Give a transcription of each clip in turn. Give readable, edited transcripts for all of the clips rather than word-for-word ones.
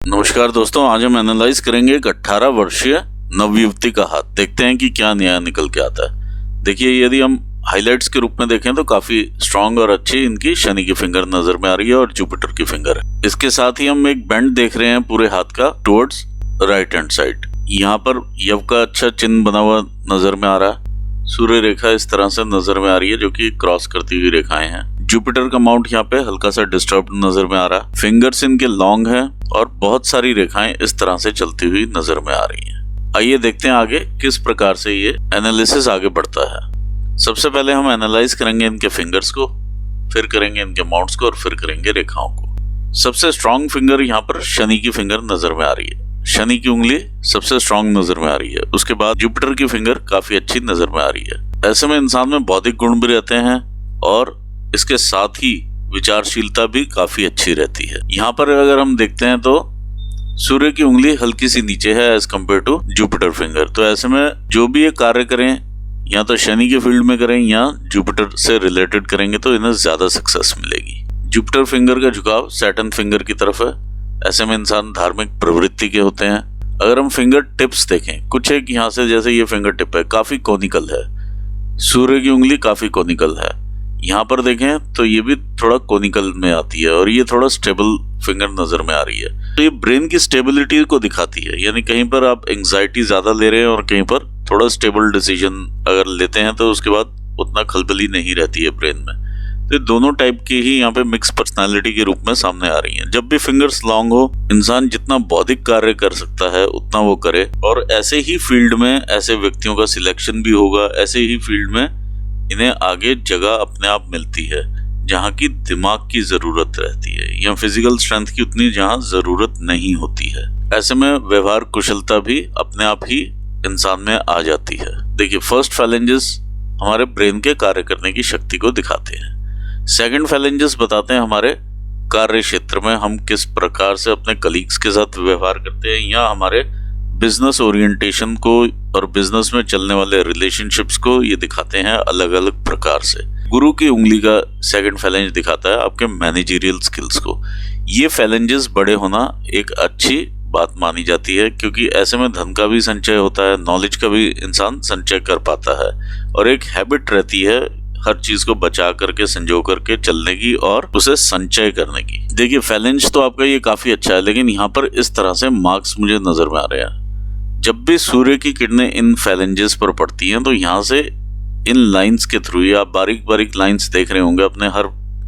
नमस्कार दोस्तों, आज हम एनालाइज करेंगे एक 18 वर्षीय नवयुवती का हाथ। देखते हैं कि क्या नया निकल के आता है। देखिए, यदि हम हाइलाइट्स के रूप में देखें तो काफी स्ट्रांग और अच्छी इनकी शनि की फिंगर नजर में आ रही है और जुपिटर की फिंगर है। इसके साथ ही हम एक बेंड देख रहे हैं पूरे हाथ का टुवर्ड्स राइट हैंड साइड। यहाँ पर यव का अच्छा चिन्ह बना हुआ नजर में आ रहा है। सूर्य रेखा इस तरह से नजर में आ रही है जो कि क्रॉस करती हुई रेखाएं हैं। जुपिटर का माउंट यहाँ पे हल्का सा डिस्टर्ब नजर में आ रहा है। फिंगर्स इनके लॉन्ग हैं और बहुत सारी रेखाएं इस तरह से चलती हुई नजर में आ रही हैं। आइए देखते हैं आगे किस प्रकार से ये एनालिसिस आगे बढ़ता है। सबसे पहले हम एनालाइज करेंगे इनके फिंगर्स को, फिर करेंगे इनके माउंट्स को और फिर करेंगे रेखाओं को। सबसे स्ट्रॉन्ग फिंगर यहाँ पर शनि की फिंगर नजर में आ रही है। शनि की उंगली सबसे स्ट्रॉन्ग नजर में आ रही है। उसके बाद जुपिटर की फिंगर काफी अच्छी नजर में आ रही है। ऐसे में इंसान में बौद्धिक गुण भी रहते हैं और इसके साथ ही विचारशीलता भी काफी अच्छी रहती है। यहाँ पर अगर हम देखते हैं तो सूर्य की उंगली हल्की सी नीचे है as compare to Jupiter finger. तो ऐसे में जो भी ये कार्य करें या तो शनि के फील्ड में करें या जुपिटर से रिलेटेड करेंगे तो इन्हें ज्यादा सक्सेस मिलेगी। जुपिटर फिंगर का झुकाव सैटर्न फिंगर की तरफ है। ऐसे में इंसान धार्मिक प्रवृत्ति के होते हैं। अगर हम फिंगर टिप्स देखें, कुछ एक यहाँ से जैसे ये फिंगर टिप है काफी कोनिकल है। सूर्य की उंगली काफी कोनिकल है। यहाँ पर देखें तो ये भी थोड़ा कोनिकल में आती है और ये थोड़ा स्टेबल फिंगर नजर में आ रही है। तो ये ब्रेन की स्टेबिलिटी को दिखाती है, यानी कहीं पर आप एंग्जाइटी ज्यादा ले रहे हैं और कहीं पर थोड़ा स्टेबल डिसीजन अगर लेते हैं तो उसके बाद उतना खलबली नहीं रहती है ब्रेन में। तो दोनों टाइप की ही यहाँ पे मिक्स पर्सनालिटी के रूप में सामने आ रही हैं। जब भी फिंगर्स लॉन्ग हो, इंसान जितना बौद्धिक कार्य कर सकता है उतना वो करे और ऐसे ही फील्ड में ऐसे व्यक्तियों का सिलेक्शन भी होगा। ऐसे ही फील्ड में इन्हें आगे जगह अपने आप मिलती है जहाँ की दिमाग की जरूरत रहती है या फिजिकल स्ट्रेंथ की उतनी जहाँ जरूरत नहीं होती है। ऐसे में व्यवहार कुशलता भी अपने आप ही इंसान में आ जाती है। देखिए, फर्स्ट फैलेंजेस हमारे ब्रेन के कार्य करने की शक्ति को दिखाते हैं। सेकंड फैलेंजेस बताते हैं हमारे कार्य क्षेत्र में हम किस प्रकार से अपने कलीग्स के साथ व्यवहार करते हैं या हमारे बिजनेस ओरिएंटेशन को और बिजनेस में चलने वाले रिलेशनशिप्स को ये दिखाते हैं अलग अलग प्रकार से। गुरु की उंगली का सेकंड फैलेंज दिखाता है आपके मैनेजरियल स्किल्स को। ये फैलेंजेस बड़े होना एक अच्छी बात मानी जाती है क्योंकि ऐसे में धन का भी संचय होता है, नॉलेज का भी इंसान संचय कर पाता है और एक हैबिट रहती है हर चीज को बचा करके संजो करके चलने की और उसे संचय करने की। देखिए, फैलेंज तो आपका ये काफी अच्छा है, लेकिन यहाँ पर इस तरह से मार्क्स मुझे नजर में आ रहे हैं। जब भी सूर्य की किरणें इन फैलेंजेस पर पड़ती हैं तो यहाँ से इन लाइंस के थ्रू ही आप बारीक बारीक लाइंस देख रहे होंगे अपने हर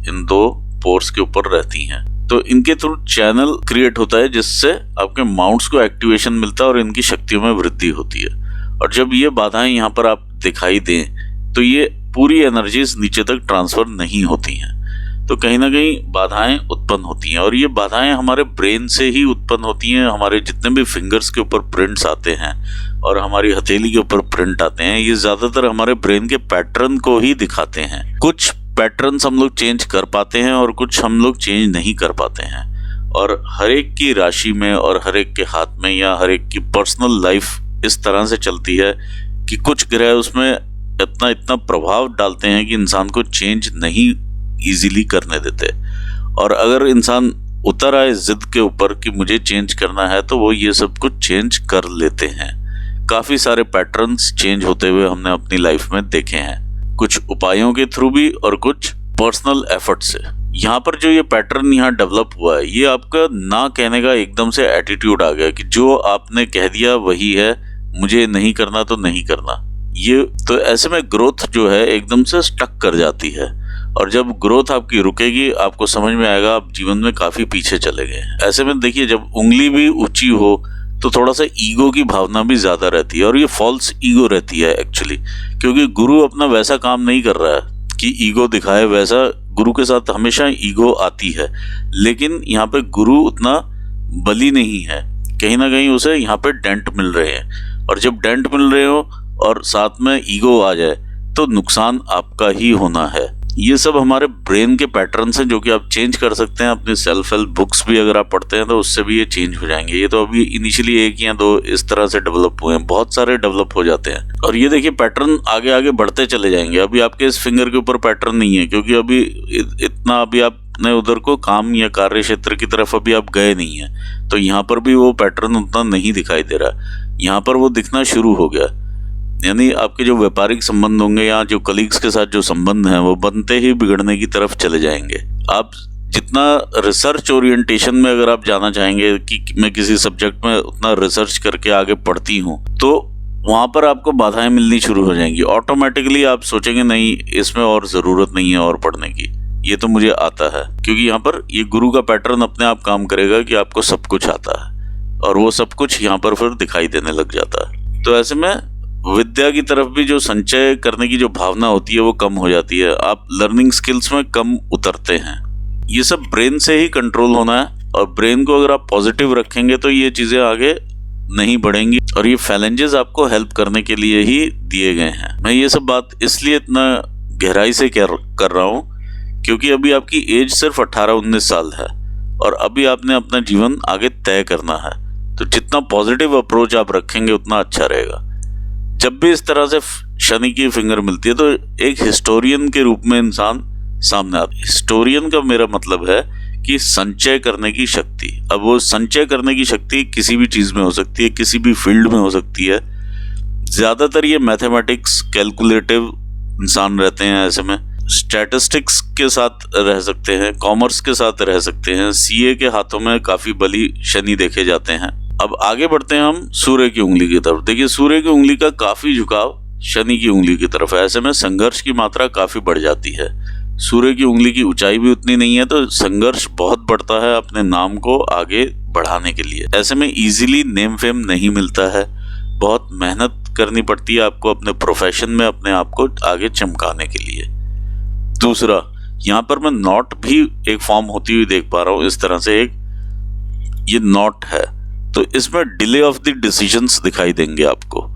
इन दो पोर्स के ऊपर रहती हैं। तो इनके थ्रू चैनल क्रिएट होता है जिससे आपके माउंट्स को एक्टिवेशन मिलता है और इनकी शक्तियों में वृद्धि होती है। और जब ये बाधाएं यहाँ पर आप दिखाई दें तो ये पूरी एनर्जीज नीचे तक ट्रांसफर नहीं होती हैं। तो कहीं ना कहीं बाधाएं उत्पन्न होती हैं और ये बाधाएं हमारे ब्रेन से ही उत्पन्न होती हैं। हमारे जितने भी फिंगर्स के ऊपर प्रिंट्स आते हैं और हमारी हथेली के ऊपर प्रिंट आते हैं, ये ज्यादातर हमारे ब्रेन के पैटर्न को ही दिखाते हैं। कुछ पैटर्न्स हम लोग चेंज कर पाते हैं और कुछ हम लोग चेंज नहीं कर पाते हैं। और हर एक की राशि में और हर एक के हाथ में या हर एक की पर्सनल लाइफ इस तरह से चलती है कि कुछ ग्रह उसमें इतना प्रभाव डालते हैं कि इंसान को चेंज नहीं इजीली करने देते। और अगर इंसान उतर आए जिद के ऊपर कि मुझे चेंज करना है तो वो ये सब कुछ चेंज कर लेते हैं। काफी सारे पैटर्न्स चेंज होते हुए हमने अपनी लाइफ में देखे हैं, कुछ उपायों के थ्रू भी और कुछ पर्सनल एफर्ट से। यहाँ पर जो ये पैटर्न यहाँ डेवलप हुआ है, ये आपका ना कहने का एकदम से एटीट्यूड आ गया कि जो आपने कह दिया वही है, मुझे नहीं करना तो नहीं करना। ये तो ऐसे में ग्रोथ जो है एकदम से स्टक कर जाती है और जब ग्रोथ आपकी रुकेगी आपको समझ में आएगा आप जीवन में काफी पीछे चले गए। ऐसे में देखिए, जब उंगली भी ऊंची हो तो थोड़ा सा ईगो की भावना भी ज्यादा रहती है और ये फॉल्स ईगो रहती है एक्चुअली, क्योंकि गुरु अपना वैसा काम नहीं कर रहा है कि ईगो दिखाए। वैसा गुरु के साथ हमेशा ईगो आती है, लेकिन यहाँ पे गुरु उतना बली नहीं है। कहीं ना कहीं उसे यहाँ पे डेंट मिल रहे हैं और जब डेंट मिल रहे हो और साथ में ईगो आ जाए तो नुकसान आपका ही होना है। ये सब हमारे ब्रेन के पैटर्न्स हैं जो कि आप चेंज कर सकते हैं। अपनी सेल्फ हेल्प बुक्स भी अगर आप पढ़ते हैं तो उससे भी ये चेंज हो जाएंगे। ये तो अभी इनिशियली एक या दो इस तरह से डेवलप हुए हैं, बहुत सारे डेवलप हो जाते हैं और ये देखिए पैटर्न आगे आगे बढ़ते चले जाएंगे। अभी आपके इस फिंगर के ऊपर पैटर्न नहीं है क्योंकि अभी इतना अभी आप अपने उधर को काम या कार्य क्षेत्र की तरफ अभी आप गए नहीं हैं, तो यहाँ पर भी वो पैटर्न उतना नहीं दिखाई दे रहा। यहाँ पर वो दिखना शुरू हो गया, यानी आपके जो व्यापारिक संबंध होंगे या जो कलीग्स के साथ जो संबंध हैं वो बनते ही बिगड़ने की तरफ चले जाएंगे। आप जितना रिसर्च ओरिएंटेशन में अगर आप जाना चाहेंगे कि मैं किसी सब्जेक्ट में उतना रिसर्च करके आगे पढ़ती हूँ, तो वहाँ पर आपको बाधाएं मिलनी शुरू हो जाएंगी। ऑटोमेटिकली आप सोचेंगे नहीं, इसमें और ज़रूरत नहीं है और पढ़ने की, ये तो मुझे आता है। क्योंकि यहाँ पर ये गुरु का पैटर्न अपने आप काम करेगा कि आपको सब कुछ आता है और वो सब कुछ यहाँ पर फिर दिखाई देने लग जाता है। तो ऐसे में विद्या की तरफ भी जो संचय करने की जो भावना होती है वो कम हो जाती है। आप लर्निंग स्किल्स में कम उतरते हैं। ये सब ब्रेन से ही कंट्रोल होना है, और ब्रेन को अगर आप पॉजिटिव रखेंगे तो ये चीज़ें आगे नहीं बढ़ेंगी। और ये फैलेंजेस आपको हेल्प करने के लिए ही दिए गए हैं। मैं ये सब बात इसलिए इतना गहराई से कर रहा हूँ क्योंकि अभी आपकी एज सिर्फ 18-19 साल है और अभी आपने अपना जीवन आगे तय करना है। तो जितना पॉजिटिव अप्रोच आप रखेंगे उतना अच्छा रहेगा। जब भी इस तरह से शनि की फिंगर मिलती है तो एक हिस्टोरियन के रूप में इंसान सामने आता है। हिस्टोरियन का मेरा मतलब है कि संचय करने की शक्ति। अब वो संचय करने की शक्ति किसी भी चीज में हो सकती है, किसी भी फील्ड में हो सकती है। ज्यादातर ये मैथमेटिक्स, कैलकुलेटिव इंसान रहते हैं, ऐसे में स्टैटिस्टिक्स के साथ रह सकते हैं, कॉमर्स के साथ रह सकते हैं, सीए के हाथों में काफी बली शनि देखे जाते हैं। अब आगे बढ़ते हैं हम सूर्य की उंगली की तरफ। देखिए, सूर्य की उंगली का काफी झुकाव शनि की उंगली की तरफ है। ऐसे में संघर्ष की मात्रा काफी बढ़ जाती है। सूर्य की उंगली की ऊंचाई भी उतनी नहीं है, तो संघर्ष बहुत बढ़ता है अपने नाम को आगे बढ़ाने के लिए। ऐसे में इजीली नेम फेम नहीं मिलता है, बहुत मेहनत करनी पड़ती है आपको अपने प्रोफेशन में अपने आप को आगे चमकाने के लिए। दूसरा, यहाँ पर मैं नॉट भी एक फॉर्म होती हुई देख पा रहा हूँ। इस तरह से एक ये नॉट है, तो इसमें डिले ऑफ द डिसीजंस दिखाई देंगे आपको।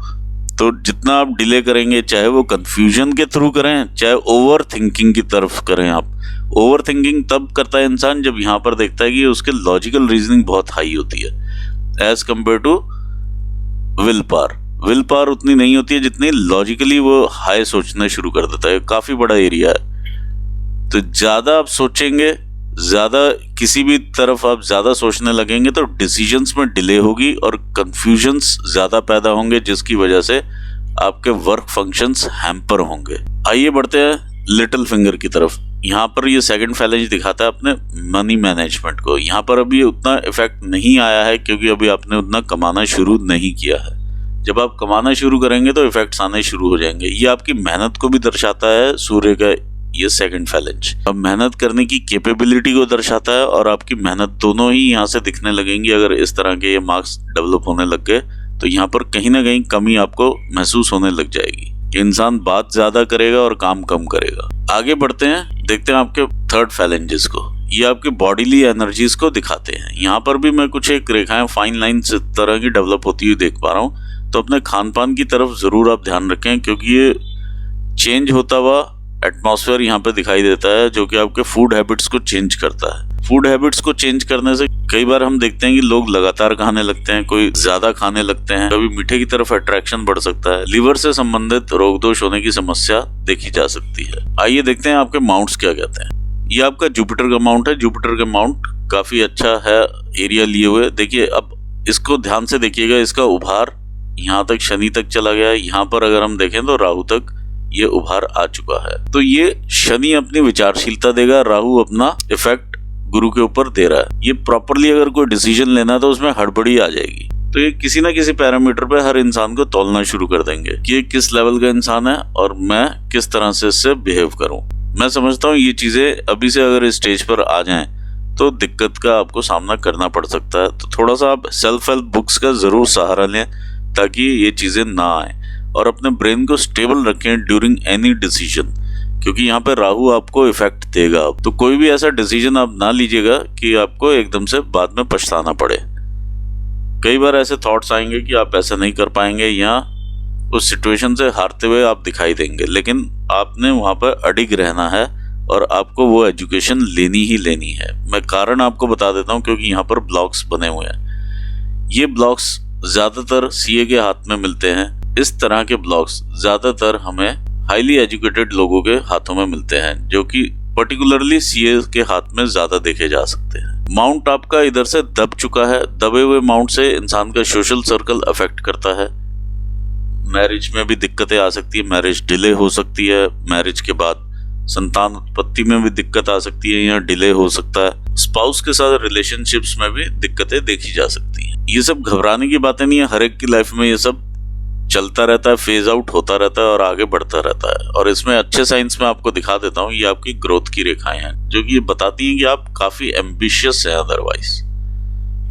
तो जितना आप डिले करेंगे, चाहे वो कंफ्यूजन के थ्रू करें, चाहे ओवर थिंकिंग की तरफ करें। आप ओवर थिंकिंग तब करता है इंसान जब यहाँ पर देखता है कि उसके लॉजिकल रीजनिंग बहुत हाई होती है as compare to will power. Will power उतनी नहीं होती है जितनी लॉजिकली वो हाई सोचना शुरू कर देता है। काफी बड़ा एरिया है, तो ज्यादा आप सोचेंगे, ज्यादा किसी भी तरफ आप ज्यादा सोचने लगेंगे तो डिसीजंस में डिले होगी और कंफ्यूजन्स ज्यादा पैदा होंगे, जिसकी वजह से आपके वर्क फंक्शंस हैम्पर होंगे। आइए बढ़ते हैं लिटिल फिंगर की तरफ। यहाँ पर ये सेकंड फैलेंज दिखाता है अपने मनी मैनेजमेंट को। यहाँ पर अभी उतना इफेक्ट नहीं आया है क्योंकि अभी आपने उतना कमाना शुरू नहीं किया है। जब आप कमाना शुरू करेंगे तो इफेक्ट्स आने शुरू हो जाएंगे। ये आपकी मेहनत को भी दर्शाता है सूर्य का ये सेकंड फैलेंज। अब मेहनत करने की कैपेबिलिटी को दर्शाता है और आपकी मेहनत दोनों ही यहाँ से दिखने लगेंगी। अगर इस तरह के ये मार्क्स डेवलप होने लग गए तो यहाँ पर कहीं ना कहीं कमी आपको महसूस होने लग जाएगी। इंसान बात ज्यादा करेगा और काम कम करेगा। आगे बढ़ते हैं, देखते हैं आपके थर्ड फैलेंजेस को। ये आपके बॉडीली एनर्जीज को दिखाते हैं। यहाँ पर भी मैं कुछ एक रेखाएं, फाइन लाइन्स तरह की डेवलप होती हुई देख पा रहा हूँ। तो अपने खान पान की तरफ जरूर आप ध्यान रखें क्योंकि ये चेंज होता हुआ एटमॉस्फेयर यहाँ पे दिखाई देता है जो कि आपके फूड हैबिट्स को चेंज करता है। फूड हैबिट्स को चेंज करने से कई बार हम देखते हैं कि लोग लगातार खाने लगते हैं, कोई ज्यादा खाने लगते हैं, कभी मीठे की तरफ अट्रैक्शन बढ़ सकता है। लीवर से संबंधित रोग दोष होने की समस्या देखी जा सकती है। आइए देखते हैं आपके माउंट्स क्या कहते हैं। ये आपका जुपिटर का माउंट है। जुपिटर का माउंट काफी अच्छा है एरिया लिए हुए। देखिए, अब इसको ध्यान से देखिएगा। इसका उभार यहाँ तक शनि तक चला गया है। यहाँ पर अगर हम देखें तो राहु तक ये उभार आ चुका है। तो ये शनि अपनी विचारशीलता देगा, राहु अपना इफेक्ट गुरु के ऊपर दे रहा है। ये प्रॉपरली अगर कोई डिसीजन लेना है तो उसमें हड़बड़ी आ जाएगी। तो ये किसी ना किसी पैरामीटर पे हर इंसान को तौलना शुरू कर देंगे कि ये किस लेवल का इंसान है और मैं किस तरह से इससे बिहेव करूं। मैं समझता हूँ ये चीजें अभी से अगर इस स्टेज पर आ जाएं तो दिक्कत का आपको सामना करना पड़ सकता है। तो थोड़ा सा आप सेल्फ हेल्प बुक्स का जरूर सहारा लें ताकि ये चीजें ना आए, और अपने ब्रेन को स्टेबल रखें ड्यूरिंग एनी डिसीजन, क्योंकि यहाँ पे राहु आपको इफेक्ट देगा। तो कोई भी ऐसा डिसीजन आप ना लीजिएगा कि आपको एकदम से बाद में पछताना पड़े। कई बार ऐसे थॉट्स आएंगे कि आप ऐसा नहीं कर पाएंगे या उस सिचुएशन से हारते हुए आप दिखाई देंगे, लेकिन आपने वहां पर अडिग रहना है और आपको वो एजुकेशन लेनी ही लेनी है। मैं कारण आपको बता देता हूँ क्योंकि यहाँ पर ब्लॉक्स बने हुए हैं। ये ब्लॉक्स ज्यादातर सीए के हाथ में मिलते हैं। इस तरह के ब्लॉक्स ज्यादातर हमें हाईली एजुकेटेड लोगों के हाथों में मिलते हैं जो कि पर्टिकुलरली सीए के हाथ में ज्यादा देखे जा सकते हैं। माउंट आपका इधर से दब चुका है। दबे हुए माउंट से इंसान का सोशल सर्कल अफेक्ट करता है। मैरिज में भी दिक्कतें आ सकती है, मैरिज डिले हो सकती है, मैरिज के बाद संतान उत्पत्ति में भी दिक्कत आ सकती है या डिले हो सकता है। स्पाउस के साथ रिलेशनशिप्स में भी दिक्कतें देखी जा सकती हैं। ये सब घबराने की बातें नहीं है, हर एक की लाइफ में ये सब चलता रहता है, फेज आउट होता रहता है और आगे बढ़ता रहता है। और इसमें अच्छे साइंस में आपको दिखा देता हूँ, ये आपकी ग्रोथ की रेखाएं हैं जो कि ये बताती हैं कि आप काफी एम्बिशियस हैं। अदरवाइज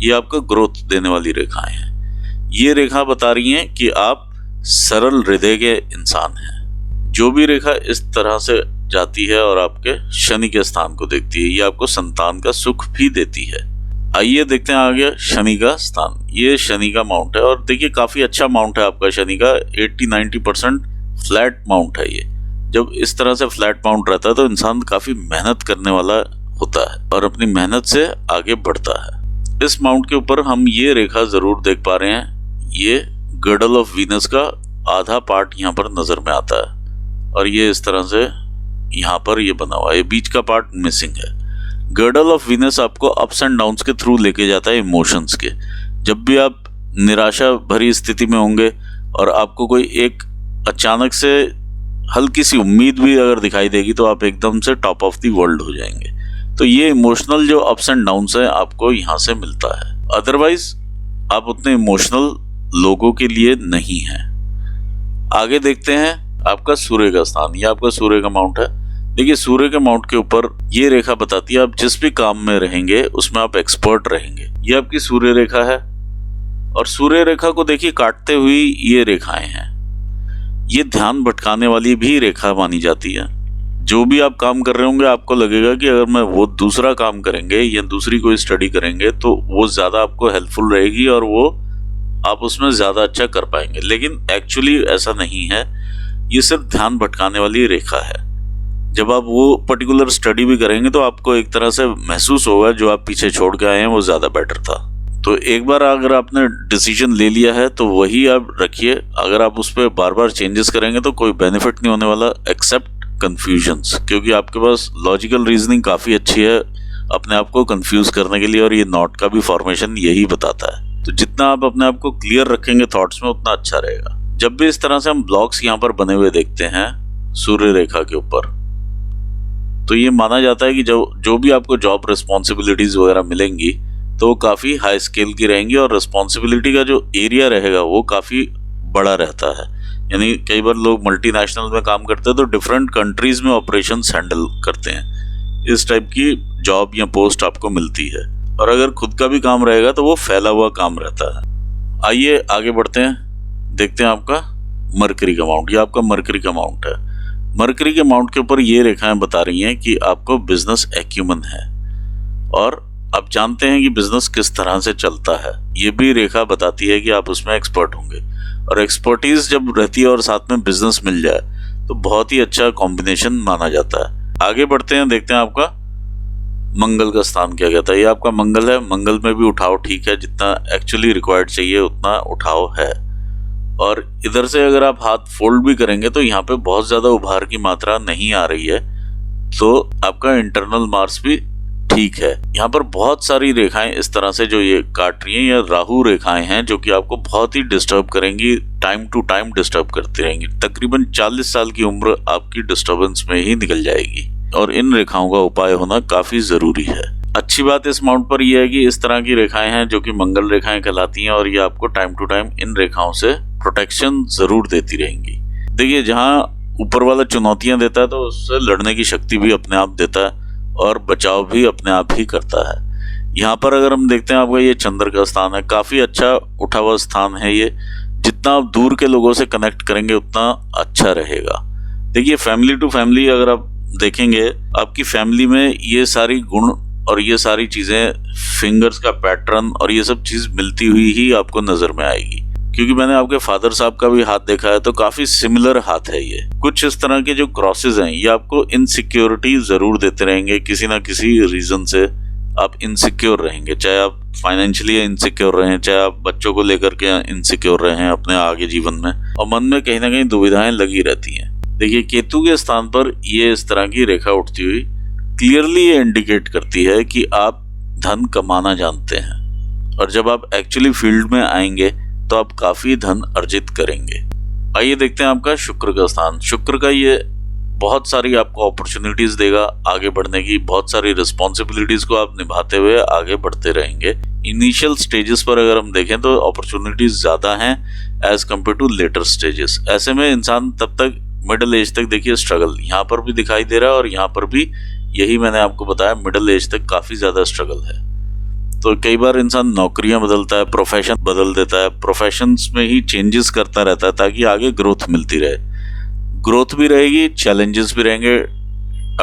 ये आपका ग्रोथ देने वाली रेखाएं हैं। ये रेखा बता रही हैं कि आप सरल हृदय के इंसान हैं। जो भी रेखा इस तरह से जाती है और आपके शनि के स्थान को देखती है, ये आपको संतान का सुख भी देती है। आइए देखते हैं आगे शनि का स्थान। ये शनि का माउंट है और देखिए काफी अच्छा माउंट है आपका शनि का। 80-90% फ्लैट माउंट है ये। जब इस तरह से फ्लैट माउंट रहता है तो इंसान काफी मेहनत करने वाला होता है और अपनी मेहनत से आगे बढ़ता है। इस माउंट के ऊपर हम ये रेखा जरूर देख पा रहे हैं। ये गर्डल ऑफ वीनस का आधा पार्ट यहाँ पर नजर में आता है और ये इस तरह से यहाँ पर ये बना हुआ है, बीच का पार्ट मिसिंग है। गर्डल ऑफ वीनस आपको अप्स एंड डाउन्स के थ्रू लेके जाता है, इमोशंस के। जब भी आप निराशा भरी स्थिति में होंगे और आपको कोई एक अचानक से हल्की सी उम्मीद भी अगर दिखाई देगी तो आप एकदम से टॉप ऑफ द वर्ल्ड हो जाएंगे। तो ये इमोशनल जो अप्स एंड डाउन्स है आपको यहाँ से मिलता है। अदरवाइज आप उतने इमोशनल लोगों के लिए नहीं हैं। आगे देखते हैं आपका सूर्य का स्थान। ये आपका सूर्य का माउंट है। देखिए सूर्य के माउंट के ऊपर ये रेखा बताती है आप जिस भी काम में रहेंगे उसमें आप एक्सपर्ट रहेंगे। ये आपकी सूर्य रेखा है और सूर्य रेखा को देखिए काटते हुई ये रेखाएं हैं। ये ध्यान भटकाने वाली भी रेखा मानी जाती है। जो भी आप काम कर रहे होंगे आपको लगेगा कि अगर मैं वो दूसरा काम करेंगे या दूसरी कोई स्टडी करेंगे तो वो ज्यादा आपको हेल्पफुल रहेगी और वो आप उसमें ज्यादा अच्छा कर पाएंगे। लेकिन एक्चुअली ऐसा नहीं है, ये सिर्फ ध्यान भटकाने वाली रेखा है। जब आप वो पर्टिकुलर स्टडी भी करेंगे तो आपको एक तरह से महसूस होगा जो आप पीछे छोड़ के आए हैं वो ज्यादा बेटर था। तो एक बार अगर आपने डिसीजन ले लिया है तो वही आप रखिए। अगर आप उस पर बार बार चेंजेस करेंगे तो कोई बेनिफिट नहीं होने वाला एक्सेप्ट कंफ्यूजन्स, क्योंकि आपके पास लॉजिकल रीजनिंग काफी अच्छी है अपने आप को कंफ्यूज करने के लिए और ये नॉट का भी फॉर्मेशन यही बताता है। तो जितना आप अपने आप को क्लियर रखेंगे थॉट्स में उतना अच्छा रहेगा। जब भी इस तरह से हम ब्लॉक्स यहाँ पर बने हुए देखते हैं सूर्य रेखा के ऊपर तो ये माना जाता है कि जो भी आपको जॉब रिस्पॉन्सिबिलिटीज वगैरह मिलेंगी तो वो काफी हाई स्केल की रहेंगी और रिस्पॉन्सिबिलिटी का जो एरिया रहेगा वो काफी बड़ा रहता है। यानी कई बार लोग मल्टीनेशनल में काम करते हैं तो डिफरेंट कंट्रीज में ऑपरेशंस हैंडल करते हैं। इस टाइप की जॉब या पोस्ट आपको मिलती है और अगर खुद का भी काम रहेगा तो वो फैला हुआ काम रहता है। आइए आगे बढ़ते हैं, देखते हैं आपका मरकरी का माउंट। ये आपका मरकरी का माउंट है। मरकरी के माउंट के ऊपर ये रेखाएं बता रही हैं कि आपको बिजनेस एक्यूमन है और आप जानते हैं कि बिजनेस किस तरह से चलता है। ये भी रेखा बताती है कि आप उसमें एक्सपर्ट होंगे और एक्सपर्टीज जब रहती है और साथ में बिजनेस मिल जाए तो बहुत ही अच्छा कॉम्बिनेशन माना जाता है। आगे बढ़ते हैं, देखते हैं आपका मंगल का स्थान क्या कहता है। ये आपका मंगल है। मंगल में भी उठाव ठीक है, जितना एक्चुअली रिक्वायर्ड चाहिए उतना उठाव है। और इधर से अगर आप हाथ फोल्ड भी करेंगे तो यहाँ पे बहुत ज्यादा उभार की मात्रा नहीं आ रही है, तो आपका इंटरनल मार्क्स भी ठीक है। यहाँ पर बहुत सारी रेखाएं इस तरह से जो ये काट रही हैं या राहु रेखाएं हैं जो कि आपको बहुत ही डिस्टर्ब करेंगी, टाइम टू टाइम डिस्टर्ब करती रहेंगी। तकरीबन 40 साल की उम्र आपकी डिस्टर्बेंस में ही निकल जाएगी और इन रेखाओं का उपाय होना काफी जरूरी है। अच्छी बात इस माउंट पर यह है कि इस तरह की रेखाएं हैं जो कि मंगल रेखाएं कहलाती हैं और ये आपको टाइम टू टाइम इन रेखाओं से प्रोटेक्शन जरूर देती रहेंगी। देखिए जहाँ ऊपर वाला चुनौतियां देता है तो उससे लड़ने की शक्ति भी अपने आप देता है और बचाव भी अपने आप ही करता है। यहाँ पर अगर हम देखते हैं आपका ये चंद्र का स्थान है, काफी अच्छा उठा हुआ स्थान है ये। जितना आप दूर के लोगों से कनेक्ट करेंगे उतना अच्छा रहेगा। देखिए फैमिली टू फैमिली अगर आप देखेंगे आपकी फैमिली में ये सारी गुण और ये सारी चीजें, फिंगर्स का पैटर्न और ये सब चीज मिलती हुई ही आपको नजर में आएगी। क्योंकि मैंने आपके फादर साहब का भी हाथ देखा है तो काफी सिमिलर हाथ है ये। कुछ इस तरह के जो क्रॉसेस हैं ये आपको इनसिक्योरिटी जरूर देते रहेंगे। किसी ना किसी रीजन से आप इनसिक्योर रहेंगे, चाहे आप फाइनेंशियली इनसिक्योर रहें, चाहे आप बच्चों को लेकर के इनसिक्योर रहें अपने आगे जीवन में, और मन में कहीं ना कहीं दुविधाएं लगी रहती हैं। देखिए केतु के स्थान पर ये इस तरह की रेखा उठती हुई क्लियरली ये इंडिकेट करती है कि आप धन कमाना जानते हैं, और जब आप एक्चुअली फील्ड में आएंगे तो आप काफी धन अर्जित करेंगे। आइए देखते हैं आपका शुक्र का स्थान। शुक्र का ये बहुत सारी आपको अपॉर्चुनिटीज देगा आगे बढ़ने की, बहुत सारी रिस्पॉन्सिबिलिटीज को आप निभाते हुए आगे बढ़ते रहेंगे। इनिशियल स्टेजेस पर अगर हम देखें तो अपॉर्चुनिटीज ज्यादा हैं as compare to later stages. ऐसे में इंसान तब तक मिडिल एज तक देखिए स्ट्रगल यहाँ पर भी दिखाई दे रहा है, और यहाँ पर भी यही मैंने आपको बताया, मिडिल एज तक काफी ज्यादा स्ट्रगल है। तो कई बार इंसान नौकरियां बदलता है, प्रोफेशन बदल देता है, प्रोफेशंस में ही चेंजेस करता रहता है ताकि आगे ग्रोथ मिलती रहे। ग्रोथ भी रहेगी, चैलेंजेस भी रहेंगे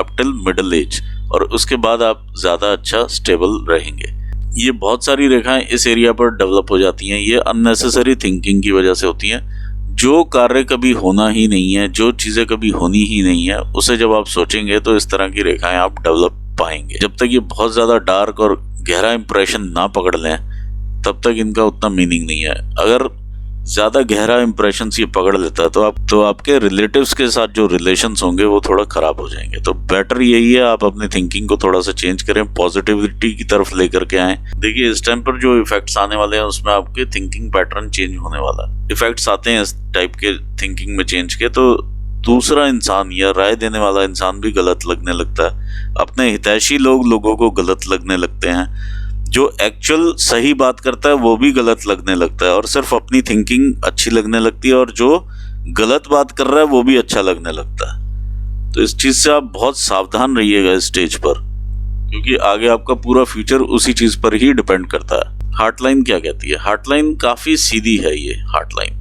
अप टिल मिडिल एज, और उसके बाद आप ज्यादा अच्छा स्टेबल रहेंगे। ये बहुत सारी रेखाएं इस एरिया पर डेवलप हो जाती हैं। ये अननेसेसरी थिंकिंग की वजह से होती हैं। जो कार्य कभी होना ही नहीं है, जो चीजें कभी होनी ही नहीं है, उसे जब आप सोचेंगे तो इस तरह की रेखाएं आप डेवलप पाएंगे। जब तक ये बहुत ज्यादा डार्क और गहरा इंप्रेशन ना पकड़ लें तब तक इनका उतना मीनिंग नहीं है। अगर ज्यादा गहरा इंप्रेशन ये पकड़ लेता है तो आपके रिलेटिव्स के साथ जो रिलेशंस होंगे वो थोड़ा खराब हो जाएंगे। तो बेटर यही है आप अपनी थिंकिंग को थोड़ा सा चेंज करें, पॉजिटिविटी की तरफ लेकर के आएं। देखिए इस टाइम पर जो इफेक्ट्स आने वाले हैं उसमें आपके थिंकिंग पैटर्न चेंज होने वाला है। इफेक्ट्स आते हैं इस टाइप के थिंकिंग में चेंज के, तो दूसरा इंसान या राय देने वाला इंसान भी गलत लगने लगता है। अपने हितैषी लोगों को गलत लगने लगते हैं। जो एक्चुअल सही बात करता है वो भी गलत लगने लगता है, और सिर्फ अपनी थिंकिंग अच्छी लगने लगती है, और जो गलत बात कर रहा है वो भी अच्छा लगने लगता है। तो इस चीज से आप बहुत सावधान रहिएगा इस स्टेज पर, क्योंकि आगे आपका पूरा फ्यूचर उसी चीज पर ही डिपेंड करता है। हार्टलाइन क्या कहती है? हार्टलाइन काफी सीधी है। ये हार्टलाइन,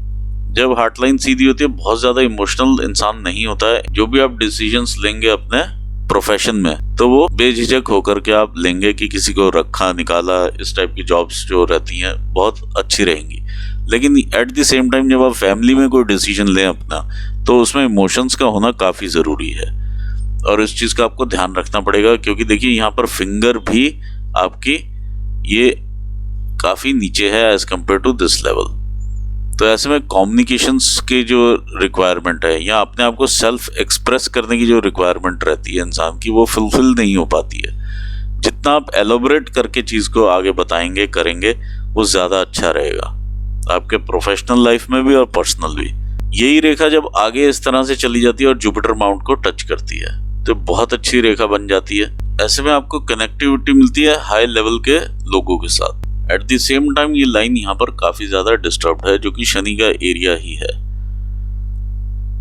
जब हार्टलाइन सीधी होती है, बहुत ज्यादा इमोशनल इंसान नहीं होता है। जो भी आप डिसीजंस लेंगे अपने प्रोफेशन में तो वो बेझिझक होकर के आप लेंगे कि किसी को रखा निकाला, इस टाइप की जॉब्स जो रहती हैं बहुत अच्छी रहेंगी। लेकिन एट द सेम टाइम जब आप फैमिली में कोई डिसीजन लें अपना, तो उसमें इमोशंस का होना काफी जरूरी है, और इस चीज का आपको ध्यान रखना पड़ेगा। क्योंकि देखिए यहाँ पर फिंगर भी आपकी ये काफी नीचे है as compare to this level. तो ऐसे में कम्युनिकेशंस की जो रिक्वायरमेंट है या अपने आप को सेल्फ एक्सप्रेस करने की जो रिक्वायरमेंट रहती है इंसान की, वो फुलफिल नहीं हो पाती है। जितना आप एलोबरेट करके चीज को आगे बताएंगे करेंगे वो ज्यादा अच्छा रहेगा आपके प्रोफेशनल लाइफ में भी और पर्सनल भी। यही रेखा जब आगे इस तरह से चली जाती है और जुपिटर माउंट को टच करती है तो बहुत अच्छी रेखा बन जाती है। ऐसे में आपको कनेक्टिविटी मिलती है हाई लेवल के लोगों के साथ। एट द सेम टाइम ये लाइन यहाँ पर काफी ज्यादा डिस्टर्ब्ड है, जो कि शनि का एरिया ही है।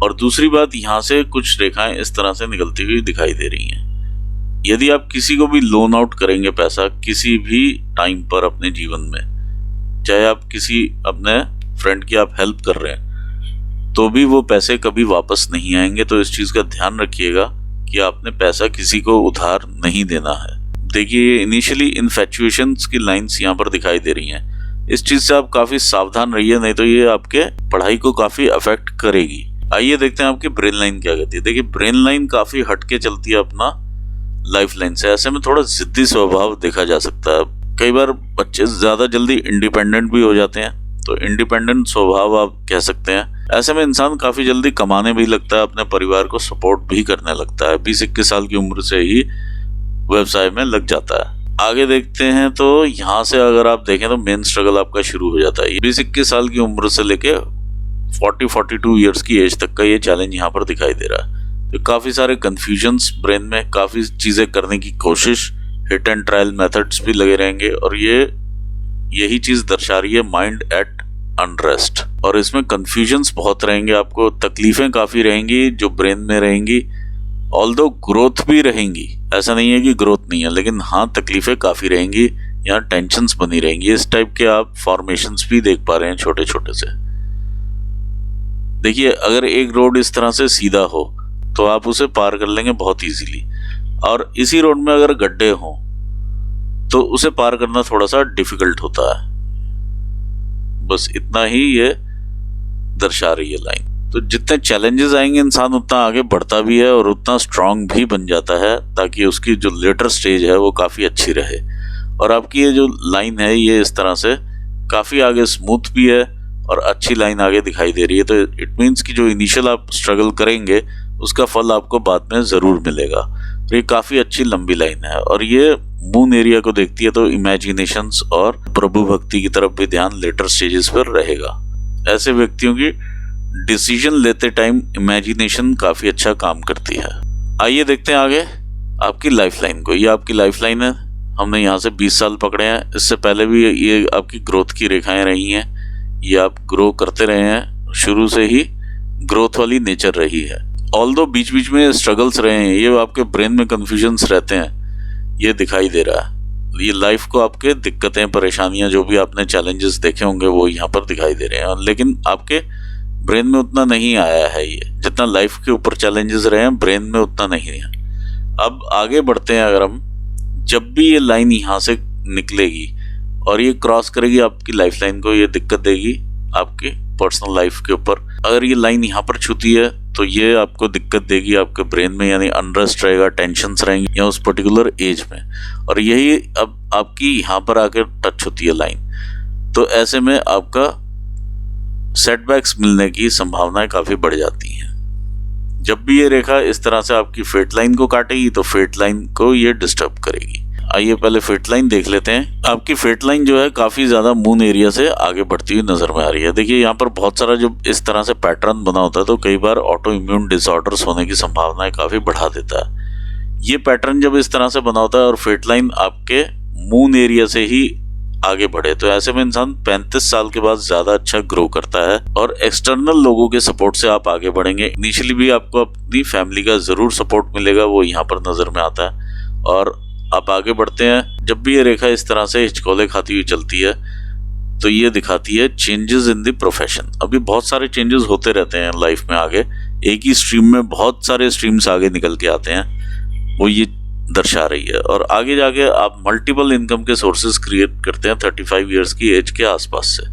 और दूसरी बात, यहाँ से कुछ रेखाएं इस तरह से निकलती हुई दिखाई दे रही हैं। यदि आप किसी को भी लोन आउट करेंगे पैसा किसी भी टाइम पर अपने जीवन में, चाहे आप किसी अपने फ्रेंड की आप हेल्प कर रहे हैं, तो भी वो पैसे कभी वापस नहीं आएंगे। तो इस चीज का ध्यान रखिएगा कि आपने पैसा किसी को उधार नहीं देना है। देखिए इनिशियली इन्फैचुएशंस की लाइंस यहाँ पर दिखाई दे रही हैं। इस चीज से आप काफी सावधान रहिए, नहीं तो ये आपके पढ़ाई को काफी अफेक्ट करेगी। आइए देखते हैं आपकी ब्रेन लाइन क्या कहती है। देखिए ब्रेन लाइन काफी हटके चलती है अपना लाइफ लाइन से। ऐसे में थोड़ा जिद्दी स्वभाव देखा जा सकता है। कई बार बच्चे ज्यादा जल्दी इंडिपेंडेंट भी हो जाते हैं, तो इंडिपेंडेंट स्वभाव आप कह सकते हैं। ऐसे में इंसान काफी जल्दी कमाने भी लगता है, अपने परिवार को सपोर्ट भी करने लगता है। 20-21 साल की उम्र से ही व्यवसाय में लग जाता है। आगे देखते हैं तो यहाँ से अगर आप देखें तो मेन स्ट्रगल आपका शुरू हो जाता है। 20-21 साल की उम्र से लेके 40-42 ईयर्स की एज तक का ये चैलेंज यहाँ पर दिखाई दे रहा है। तो काफी सारे कंफ्यूजन्स ब्रेन में, काफी चीजें करने की कोशिश, हिट एंड ट्रायल मेथड्स भी लगे रहेंगे, और यही चीज दर्शा रही है माइंड एट अनरेस्ट। और इसमें कंफ्यूजन्स बहुत रहेंगे, आपको तकलीफें काफी रहेंगी जो ब्रेन में रहेंगी। ऑल्दो ग्रोथ भी रहेंगी, ऐसा नहीं है कि ग्रोथ नहीं है, लेकिन हाँ तकलीफें काफी रहेंगी, यहाँ टेंशन्स बनी रहेंगी। इस टाइप के आप फॉर्मेशंस भी देख पा रहे हैं छोटे छोटे से। देखिए अगर एक रोड इस तरह से सीधा हो तो आप उसे पार कर लेंगे बहुत इजीली, और इसी रोड में अगर गड्ढे हों तो उसे पार करना थोड़ा सा डिफिकल्ट होता है। बस इतना ही ये दर्शा रही है लाइन। तो जितने चैलेंजेस आएंगे इंसान उतना आगे बढ़ता भी है और उतना स्ट्रांग भी बन जाता है, ताकि उसकी जो लेटर स्टेज है वो काफी अच्छी रहे। और आपकी ये जो लाइन है ये इस तरह से काफी आगे स्मूथ भी है और अच्छी लाइन आगे दिखाई दे रही है। तो इट मीन्स कि जो इनिशियल आप स्ट्रगल करेंगे उसका फल आपको बाद में जरूर मिलेगा। तो ये काफी अच्छी लंबी लाइन है और ये मून एरिया को देखती है, तो इमेजिनेशंस और प्रभु भक्ति की तरफ भी ध्यान लेटर स्टेजेस पर रहेगा। ऐसे व्यक्तियों की डिसीजन लेते टाइम इमेजिनेशन काफी अच्छा काम करती है। आइए देखते हैं आगे आपकी लाइफ लाइन को। ये आपकी लाइफ लाइन है, हमने यहाँ से 20 साल पकड़े हैं। इससे पहले भी ये आपकी ग्रोथ की रेखाएं रही हैं, ये आप ग्रो करते रहे हैं, शुरू से ही ग्रोथ वाली नेचर रही है। ऑल्दो बीच बीच में स्ट्रगल्स रहे हैं, ये आपके ब्रेन में कंफ्यूजन्स रहते हैं, ये दिखाई दे रहा है। ये लाइफ को आपके दिक्कतें, परेशानियां, जो भी आपने चैलेंजेस देखे होंगे वो यहाँ पर दिखाई दे रहे हैं, लेकिन आपके ब्रेन में उतना नहीं आया है। ये जितना लाइफ के ऊपर चैलेंजेस रहे हैं, ब्रेन में उतना नहीं है। अब आगे बढ़ते हैं। अगर हम, जब भी ये लाइन यहाँ से निकलेगी और ये क्रॉस करेगी आपकी लाइफ लाइन को, ये दिक्कत देगी आपकी पर्सनल लाइफ के ऊपर। अगर ये लाइन यहाँ पर छूती है तो ये आपको दिक्कत देगी आपके ब्रेन में, यानी अनरेस्ट रहेगा, टेंशन्स रहेंगी या उस पर्टिकुलर एज में। और यही अब आपकी यहाँ पर आकर टच होती है लाइन, तो ऐसे में आपका सेटबैक्स मिलने की संभावनाएं काफी बढ़ जाती हैं। जब भी ये रेखा इस तरह से आपकी फेट लाइन को काटेगी तो फेट लाइन को ये डिस्टर्ब करेगी। आइए पहले फेट लाइन देख लेते हैं। आपकी फेट लाइन जो है काफी ज्यादा मून एरिया से आगे बढ़ती हुई नजर में आ रही है। देखिए यहाँ पर बहुत सारा जो इस तरह से पैटर्न बना होता है तो कई बार ऑटो इम्यून डिसऑर्डर्स होने की संभावनाएं काफी बढ़ा देता है। ये पैटर्न जब इस तरह से बना होता है और फेट लाइन आपके मून एरिया से ही आगे बढ़े, तो ऐसे में इंसान 35 साल के बाद ज्यादा अच्छा ग्रो करता है और एक्सटर्नल लोगों के सपोर्ट से आप आगे बढ़ेंगे। इनिशियली भी आपको अपनी फैमिली का जरूर सपोर्ट मिलेगा, वो यहाँ पर नजर में आता है और आप आगे बढ़ते हैं। जब भी ये रेखा इस तरह से हिचकोले खाती हुई चलती है तो ये दिखाती है चेंजेस इन द प्रोफेशन। अभी बहुत सारे चेंजेस होते रहते हैं लाइफ में आगे, एक ही स्ट्रीम में बहुत सारे स्ट्रीम्स आगे निकल के आते हैं, वो ये दर्शा रही है। और आगे जाके आप मल्टीपल इनकम के सोर्सेज क्रिएट करते हैं 35 इयर्स की एज के आसपास से,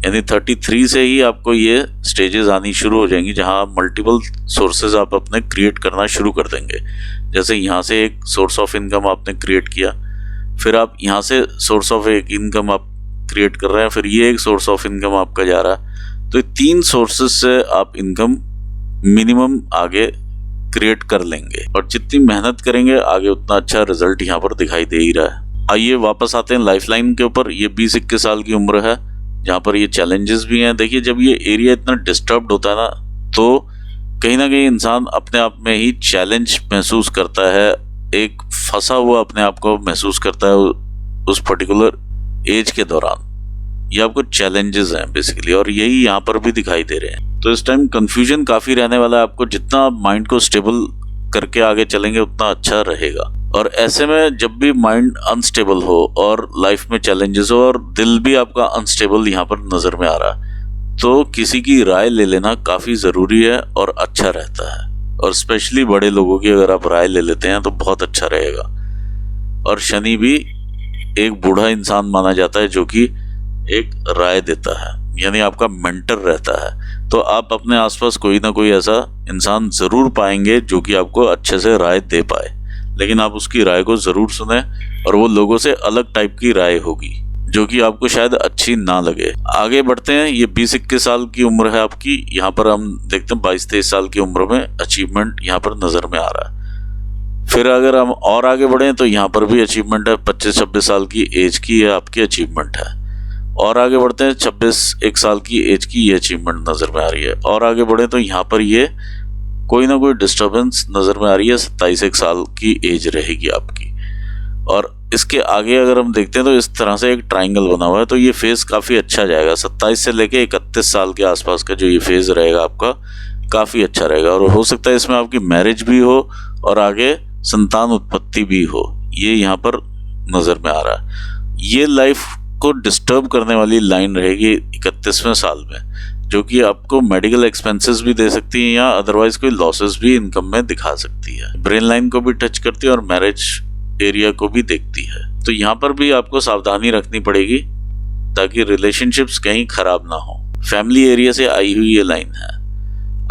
यानी 33 से ही आपको ये स्टेजेस आनी शुरू हो जाएंगी जहां आप मल्टीपल सोर्सेज आप अपने क्रिएट करना शुरू कर देंगे। जैसे यहाँ से एक सोर्स ऑफ इनकम आपने क्रिएट किया, फिर आप यहाँ से सोर्स ऑफ एक इनकम आप क्रिएट कर रहे हैं, फिर ये एक सोर्स ऑफ इनकम आपका जा रहा है, तो 3 सोर्सेज से आप इनकम मिनिमम आगे क्रिएट कर लेंगे और जितनी मेहनत करेंगे आगे उतना अच्छा रिजल्ट यहाँ पर दिखाई दे ही रहा है। आइए वापस आते हैं लाइफ लाइन के ऊपर। ये 20-21 साल की उम्र है जहाँ पर ये चैलेंजेस भी हैं। देखिए जब ये एरिया इतना डिस्टर्ब्ड होता है ना, तो कहीं ना कहीं इंसान अपने आप में ही चैलेंज महसूस करता है, एक फंसा हुआ अपने आप को महसूस करता है उस पर्टिकुलर एज के दौरान। ये आपको चैलेंजेस हैं बेसिकली, और यही यहाँ पर भी दिखाई दे रहे हैं। तो इस टाइम कंफ्यूजन काफी रहने वाला है आपको। जितना आप माइंड को स्टेबल करके आगे चलेंगे उतना अच्छा रहेगा। और ऐसे में जब भी माइंड अनस्टेबल हो और लाइफ में चैलेंजेस हो और दिल भी आपका अनस्टेबल यहाँ पर नजर में आ रहा है, तो किसी की राय ले लेना काफी जरूरी है और अच्छा रहता है। और स्पेशली बड़े लोगों की अगर आप राय ले लेते हैं तो बहुत अच्छा रहेगा। और शनि भी एक बूढ़ा इंसान माना जाता है जो कि एक राय देता है, यानी आपका मेंटर रहता है। तो आप अपने आसपास कोई ना कोई ऐसा इंसान जरूर पाएंगे जो कि आपको अच्छे से राय दे पाए, लेकिन आप उसकी राय को जरूर सुने। और वो लोगों से अलग टाइप की राय होगी जो कि आपको शायद अच्छी ना लगे। आगे बढ़ते हैं। ये 20-21 साल की उम्र है आपकी। यहाँ पर हम देखते हैं 22-23 साल की उम्र में अचीवमेंट यहाँ पर नजर में आ रहा है। फिर अगर हम और आगे बढ़े तो यहाँ पर भी अचीवमेंट है। 25-26 साल की एज की ये आपकी अचीवमेंट है। और आगे बढ़ते हैं 26-1 साल की एज की ये अचीवमेंट नजर में आ रही है। और आगे बढ़े तो यहाँ पर ये कोई ना कोई डिस्टर्बेंस नजर में आ रही है। 27-1 साल की एज रहेगी आपकी। और इसके आगे अगर हम देखते हैं तो इस तरह से एक ट्राइंगल बना हुआ है, तो ये फेज काफी अच्छा जाएगा। 27 से लेके 31 साल के आसपास का जो ये फेज रहेगा आपका काफी अच्छा रहेगा। और हो सकता है इसमें आपकी मैरिज भी हो और आगे संतान उत्पत्ति भी हो, ये यहाँ पर नजर में आ रहा है। ये लाइफ को डिस्टर्ब करने वाली लाइन रहेगी 31वें साल में, जो कि आपको मेडिकल एक्सपेंसेस भी दे सकती है या अदरवाइज कोई लॉसेस भी इनकम में दिखा सकती है। ब्रेन लाइन को भी टच करती है और मैरिज एरिया को भी देखती है। तो यहाँ पर भी आपको सावधानी रखनी पड़ेगी ताकि रिलेशनशिप्स कहीं खराब ना हो। फैमिली एरिया से आई हुई ये लाइन है।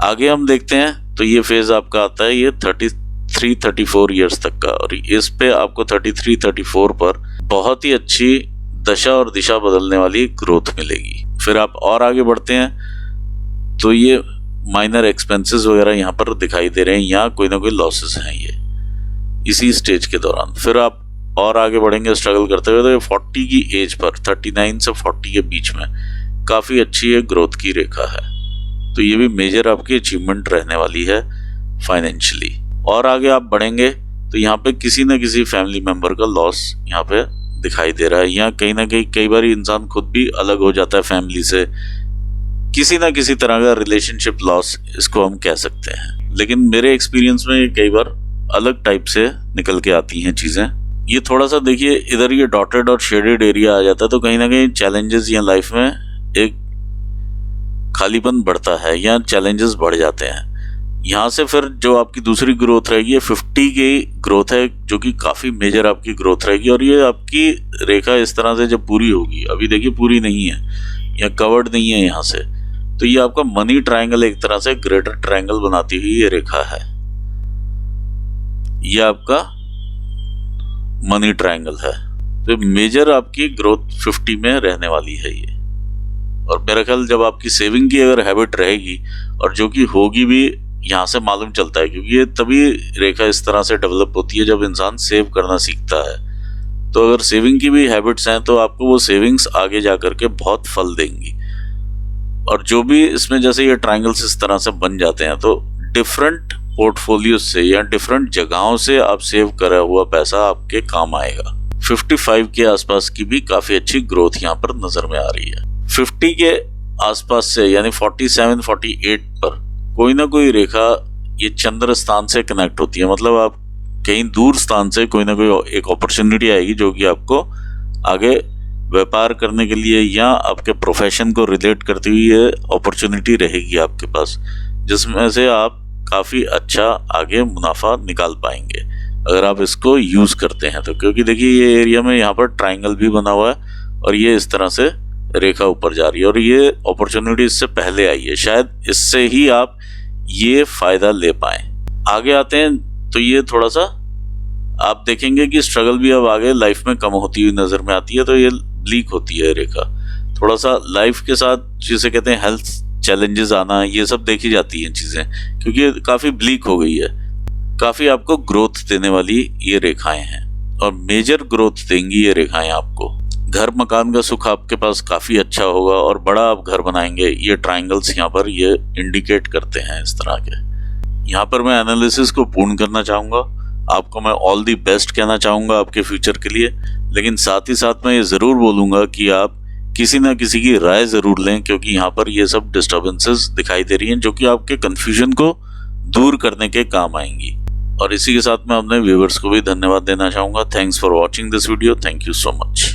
आगे हम देखते हैं तो ये फेज आपका आता है ये 33-34 ईयर्स तक का, और इस पे आपको 33-34 पर बहुत ही अच्छी दशा और दिशा बदलने वाली ग्रोथ मिलेगी। फिर आप और आगे बढ़ते हैं तो ये माइनर एक्सपेंसेस वगैरह यहाँ पर दिखाई दे रहे हैं, यहाँ कोई ना कोई लॉसेस हैं। इसी स्टेज के दौरान। फिर आप और आगे बढ़ेंगे स्ट्रगल करते हुए, तो ये 40 की एज पर 39 से 40 के बीच में काफ़ी अच्छी एक ग्रोथ की रेखा है। तो ये भी मेजर आपकी अचीवमेंट रहने वाली है फाइनेंशियली। और आगे आप बढ़ेंगे तो यहाँ पे किसी न किसी फैमिली मेंबर का लॉस यहाँ पे दिखाई दे रहा है। यहाँ कहीं ना कहीं कई बार इंसान खुद भी अलग हो जाता है फैमिली से, किसी ना किसी तरह का रिलेशनशिप लॉस इसको हम कह सकते हैं। लेकिन मेरे एक्सपीरियंस में कई बार अलग टाइप से निकल के आती हैं चीज़ें। ये थोड़ा सा देखिए, इधर ये डॉटेड और शेडेड एरिया आ जाता है, तो कहीं ना कहीं चैलेंजेस या लाइफ में एक खालीपन बढ़ता है या चैलेंजेस बढ़ जाते हैं। यहाँ से फिर जो आपकी दूसरी ग्रोथ रहेगी, ये 50 की ग्रोथ है, जो कि काफ़ी मेजर आपकी ग्रोथ रहेगी। और ये आपकी रेखा इस तरह से जब पूरी होगी, अभी देखिए पूरी नहीं है या कवर्ड नहीं है यहाँ से, तो ये आपका मनी ट्रायंगल एक तरह से ग्रेटर ट्रायंगल बनाती हुई ये रेखा है। ये आपका मनी ट्रायंगल है। तो मेजर आपकी ग्रोथ 50 में रहने वाली है ये। और मेरा ख्याल जब आपकी सेविंग की अगर हैबिट रहेगी, और जो कि होगी भी, यहाँ से मालूम चलता है, क्योंकि ये तभी रेखा इस तरह से डेवलप होती है जब इंसान सेव करना सीखता है। तो अगर सेविंग की भी हैबिट्स हैं तो आपको वो सेविंग्स आगे जा करके बहुत फल देंगी। और जो भी इसमें जैसे ये ट्रायंगल्स इस तरह से बन जाते हैं, तो डिफरेंट पोर्टफोलियो से या डिफरेंट जगहों से आप सेव करा हुआ पैसा आपके काम आएगा। 55 के आसपास की भी काफ़ी अच्छी ग्रोथ यहाँ पर नज़र में आ रही है। 50 के आसपास से यानी 47, 48 पर कोई ना कोई रेखा ये चंद्र स्थान से कनेक्ट होती है। मतलब आप कहीं दूर स्थान से कोई ना कोई एक अपॉर्चुनिटी आएगी जो कि आपको आगे व्यापार करने के लिए या आपके प्रोफेशन को रिलेट करती हुई ये अपॉर्चुनिटी रहेगी आपके पास, जिसमें से आप काफ़ी अच्छा आगे मुनाफा निकाल पाएंगे अगर आप इसको यूज़ करते हैं तो। क्योंकि देखिए ये एरिया में यहाँ पर ट्रायंगल भी बना हुआ है और ये इस तरह से रेखा ऊपर जा रही है, और ये अपॉर्चुनिटी इससे पहले आई है। शायद इससे ही आप ये फ़ायदा ले पाएँ। आगे आते हैं तो ये थोड़ा सा आप देखेंगे कि स्ट्रगल भी अब आगे लाइफ में कम होती हुई नज़र में आती है। तो ये ब्लीक होती है रेखा, थोड़ा सा लाइफ के साथ जिसे कहते हैं हेल्थ चैलेंजेस आना, ये सब देखी जाती हैं चीज़ें, क्योंकि ये काफ़ी ब्लीक हो गई है। काफ़ी आपको ग्रोथ देने वाली ये रेखाएं हैं और मेजर ग्रोथ देंगी ये रेखाएं आपको। घर मकान का सुख आपके पास काफ़ी अच्छा होगा और बड़ा आप घर बनाएंगे। ये ट्रायंगल्स यहाँ पर ये इंडिकेट करते हैं इस तरह के। यहाँ पर मैं एनालिसिस को पूर्ण करना चाहूँगा, आपको मैं ऑल दी बेस्ट कहना चाहूँगा आपके फ्यूचर के लिए। लेकिन साथ ही साथ मैं ये ज़रूर बोलूँगा कि आप किसी ना किसी की राय ज़रूर लें, क्योंकि यहाँ पर ये सब डिस्टर्बेंसेस दिखाई दे रही हैं जो कि आपके कन्फ्यूजन को दूर करने के काम आएंगी। और इसी के साथ मैं अपने व्यूअर्स को भी धन्यवाद देना चाहूँगा। Thanks for watching this video. Thank you so much.